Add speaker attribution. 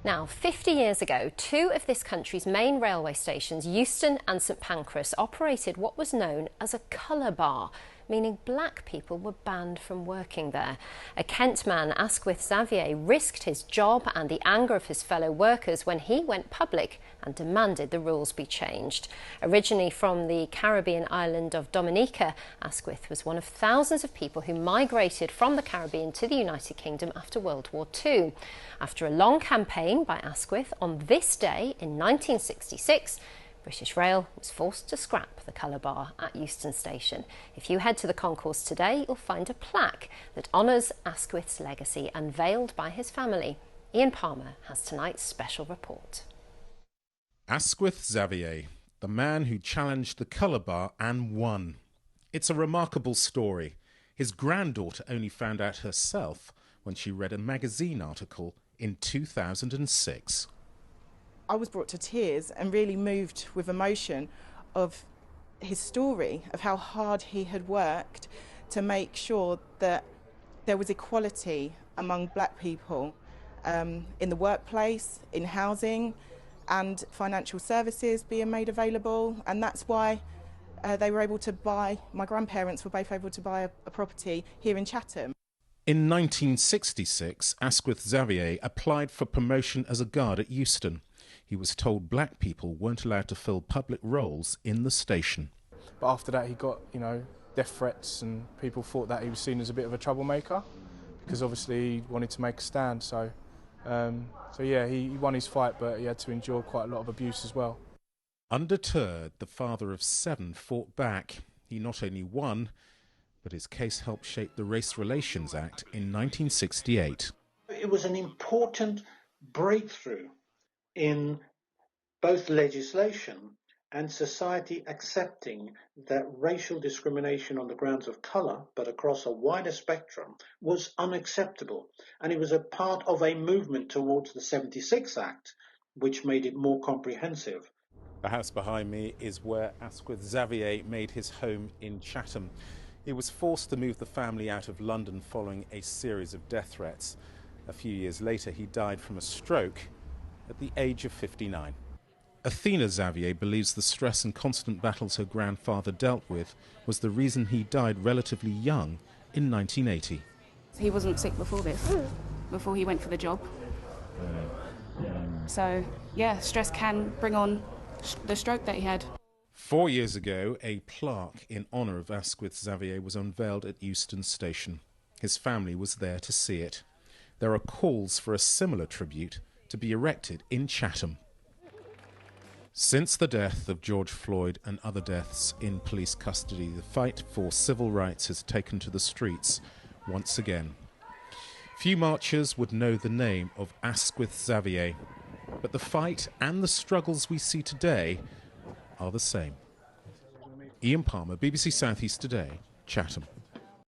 Speaker 1: Now, 50 years ago, two of this country's main railway stations, Euston and St Pancras, operated what was known as a colour bar, meaning black people were banned from working there. A Kent man, Asquith Xavier, risked his job and the anger of his fellow workers when he went public and demanded the rules be changed. Originally from the Caribbean island of Dominica, Asquith was one of thousands of people who migrated from the Caribbean to the United Kingdom after World War II. After a long campaign by Asquith, on this day in 1966, British Rail was forced to scrap the colour bar at Euston Station. If you head to the concourse today, you'll find a plaque that honours Asquith's legacy, unveiled by his family. Ian Palmer has tonight's special report.
Speaker 2: Asquith Xavier, the man who challenged the colour bar and won. It's a remarkable story. His granddaughter only found out herself when she read a magazine article in 2006.
Speaker 3: I was brought to tears and really moved with emotion of his story, of how hard he had worked to make sure that there was equality among black people in the workplace, in housing and financial services being made available. And that's why they were able to buy, my grandparents were both able to buy a property here in Chatham.
Speaker 2: In 1966, Asquith Xavier applied for promotion as a guard at Euston. He was told black people weren't allowed to fill public roles in the station.
Speaker 4: But after that he got, death threats, and people thought that he was seen as a bit of a troublemaker because obviously he wanted to make a stand. So yeah, he won his fight, but he had to endure quite a lot of abuse as well.
Speaker 2: Undeterred, the father of 7 fought back. He not only won, but his case helped shape the Race Relations Act in 1968.
Speaker 5: It was an important breakthrough in both legislation and society accepting that racial discrimination on the grounds of colour, but across a wider spectrum, was unacceptable. And it was a part of a movement towards the 76 Act, which made it more comprehensive.
Speaker 2: The house behind me is where Asquith Xavier made his home in Chatham. He was forced to move the family out of London following a series of death threats. A few years later, he died from a stroke at the age of 59. Athena Xavier believes the stress and constant battles her grandfather dealt with was the reason he died relatively young in 1980.
Speaker 6: He wasn't sick before this, before he went for the job. So, yeah, stress can bring on the stroke that he had.
Speaker 2: 4 years ago, a plaque in honour of Asquith Xavier was unveiled at Euston Station. His family was there to see it. There are calls for a similar tribute to be erected in Chatham. Since the death of George Floyd and other deaths in police custody, the fight for civil rights has taken to the streets once again. Few marchers would know the name of Asquith Xavier, but the fight and the struggles we see today are the same. Ian Palmer, BBC South East Today, Chatham.